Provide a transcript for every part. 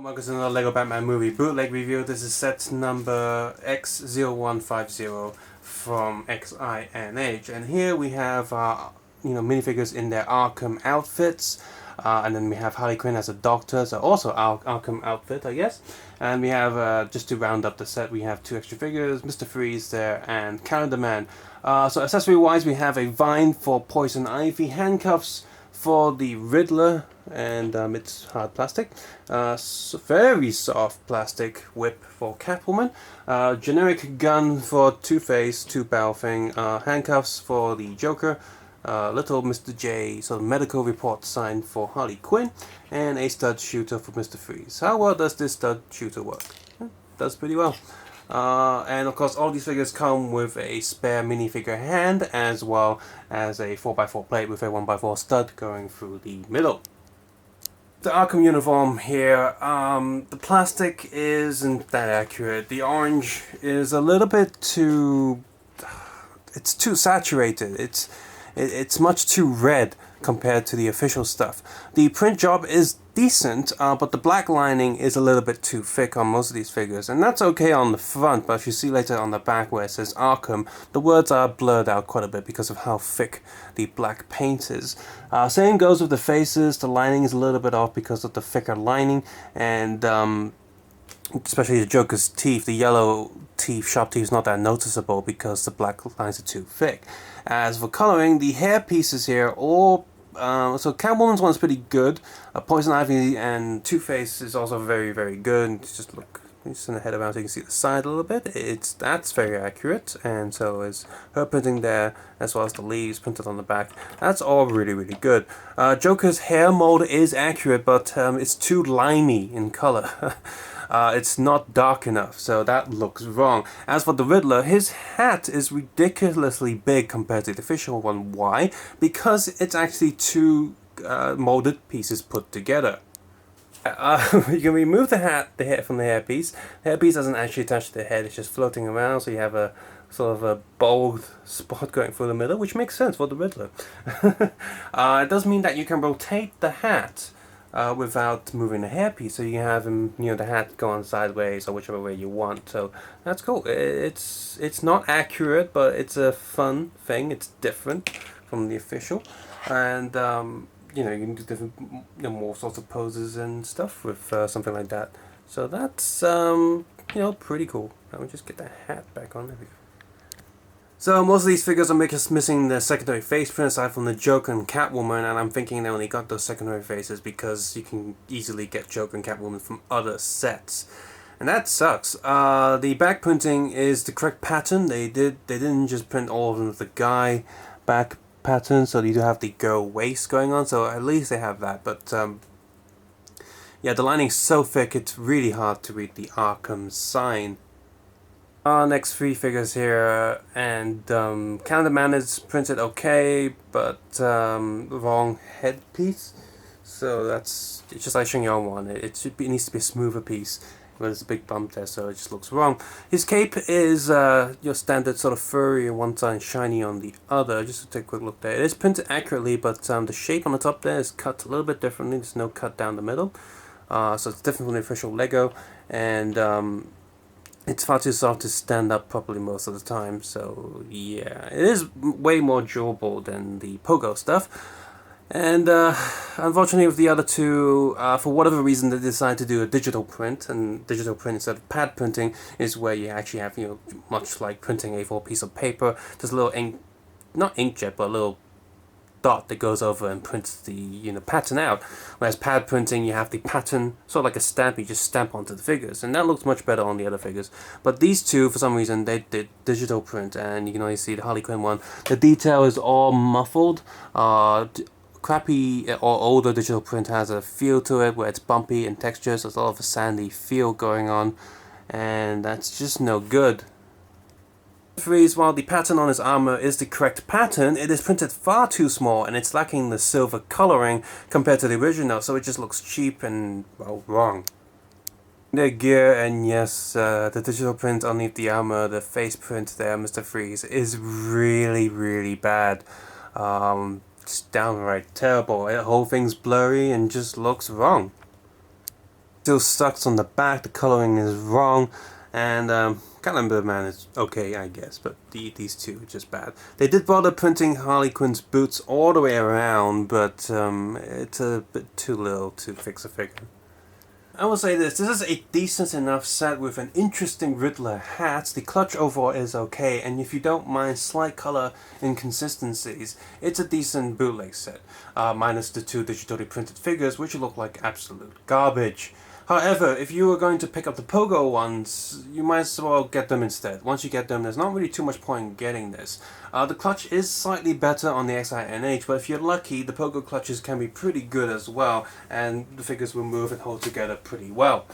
Welcome to another LEGO Batman movie bootleg review. This is set number X0150 from XINH, and here we have minifigures in their Arkham outfits, and then we have Harley Quinn as a doctor, so also Arkham outfit, I guess. And we have just to round up the set, we have two extra figures, Mr. Freeze there, and Calendar Man. So accessory wise, we have a vine for Poison Ivy, handcuffs for the Riddler, and it's hard plastic, very soft plastic whip for Catwoman, generic gun for Two-Face, two-barrel thing, handcuffs for the Joker, little Mr. J sort of medical report sign for Harley Quinn, and a stud shooter for Mr. Freeze. How well does this stud shooter work? It does pretty well. And of course all these figures come with a spare minifigure hand as well as a 4x4 plate with a 1x4 stud going through the middle. The Arkham uniform here, the plastic isn't that accurate. The orange is a little bit too... it's too saturated. It's much too red compared to the official stuff. The print job is decent, but the black lining is a little bit too thick on most of these figures, and that's okay on the front, but if you see later on the back where it says Arkham, the words are blurred out quite a bit because of how thick the black paint is. Same goes with the faces. The lining is a little bit off because of the thicker lining, and especially the Joker's teeth, the yellow teeth, sharp teeth is not that noticeable because the black lines are too thick. As for coloring, the hair pieces here all so Catwoman's one's pretty good. Poison Ivy and Two-Face is also very, very good. Just look, just turn the head around so you can see the side a little bit. That's very accurate, and so is her printing there, as well as the leaves printed on the back. That's all really, really good. Joker's hair mold is accurate, but it's too limey in color. It's not dark enough, so that looks wrong. As for the Riddler, his hat is ridiculously big compared to the official one. Why? Because it's actually two molded pieces put together. You can remove the hair from the hairpiece. The hairpiece doesn't actually touch the head, it's just floating around, so you have a sort of a bald spot going through the middle, which makes sense for the Riddler. It does mean that you can rotate the hat without moving the hairpiece, so you can have him, the hat go on sideways or whichever way you want. So that's cool. It's not accurate, but it's a fun thing. It's different from the official, and you can do different, more sorts of poses and stuff with something like that. So that's pretty cool. Let me just get the hat back on. There we go. So most of these figures are missing the secondary face print aside from the Joker and Catwoman, and I'm thinking they only got those secondary faces because you can easily get Joker and Catwoman from other sets. And that sucks. The back printing is the correct pattern. They didn't just print all of them with the guy back pattern, so you do have the girl waist going on, so at least they have that. But yeah, the lining's so thick it's really hard to read the Arkham sign. Next three figures here, and Calendar Man is printed okay, but wrong headpiece. So it's just like showing your one. It needs to be a smoother piece, but there's a big bump there, so it just looks wrong. His cape is your standard sort of furry on one side and shiny on the other. Just to take a quick look there. It is printed accurately, but the shape on the top there is cut a little bit differently. There's no cut down the middle, so it's different from the official Lego, and it's far too soft to stand up properly most of the time, so yeah, it is way more durable than the Pogo stuff. And unfortunately with the other two, for whatever reason they decided to do a digital print, and digital print instead of pad printing is where you actually have, much like printing a full piece of paper, there's a little ink, not inkjet, but a little dot that goes over and prints the pattern out, whereas pad printing you have the pattern sort of like a stamp, you just stamp onto the figures, and that looks much better on the other figures. But these two, for some reason, they did digital print, and you can only see the Harley Quinn one, the detail is all muffled. Crappy or older digital print has a feel to it where it's bumpy and textures, there's a lot of a sandy feel going on, and that's just no good. Freeze, while the pattern on his armor is the correct pattern, it is printed far too small and it's lacking the silver coloring compared to the original, so it just looks cheap and, well, wrong. The gear, and yes, the digital print underneath the armor, the face print there, Mr. Freeze, is really, really bad. It's downright terrible. The whole thing's blurry and just looks wrong. still sucks on the back. The coloring is wrong, and Calendar Man is okay, I guess, but these two are just bad. They did bother printing Harley Quinn's boots all the way around, but it's a bit too little to fix a figure. I will say this is a decent enough set with an interesting Riddler hat. The clutch overall is okay, and if you don't mind slight color inconsistencies, it's a decent bootleg set, minus the two digitally printed figures, which look like absolute garbage. However, if you were going to pick up the Pogo ones, you might as well get them instead. Once you get them, there's not really too much point in getting this. The clutch is slightly better on the XINH, but if you're lucky, the Pogo clutches can be pretty good as well, and the figures will move and hold together pretty well.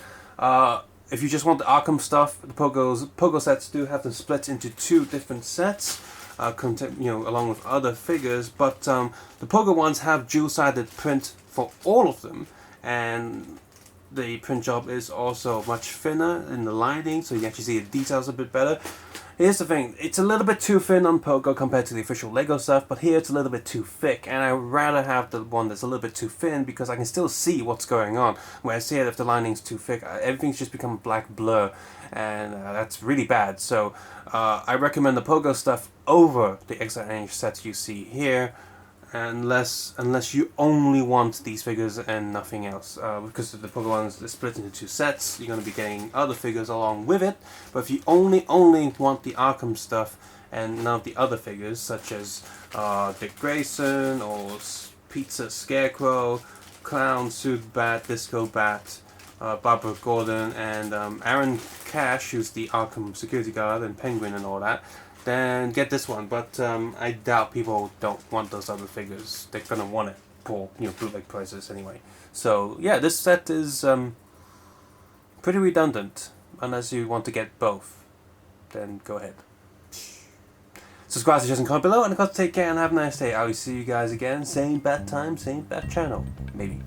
If you just want the Arkham stuff, the Pogo sets do have them split into two different sets, along with other figures, but the Pogo ones have dual-sided print for all of them, and the print job is also much thinner in the lining, so you can actually see the details a bit better. Here's the thing, it's a little bit too thin on Pogo compared to the official Lego stuff, but here it's a little bit too thick, and I'd rather have the one that's a little bit too thin because I can still see what's going on. Whereas here, if the lining's too thick, everything's just become a black blur, and that's really bad. So I recommend the Pogo stuff over the XINH sets you see here, unless you only want these figures and nothing else, because the Pogo ones are split into two sets. You're going to be getting other figures along with it, but if you only want the Arkham stuff and none of the other figures, such as Dick Grayson or Pizza Scarecrow, Clown Suit Bat, Disco Bat, Barbara Gordon, and Aaron Cash, who's the Arkham security guard, and Penguin and all that, then get this one. But I doubt people don't want those other figures. They're gonna want it for bootleg prices anyway. So yeah, this set is pretty redundant. Unless you want to get both, then go ahead. Subscribe, suggest, and comment below, and of course take care and have a nice day. I will see you guys again, same bat time, same bat channel, maybe.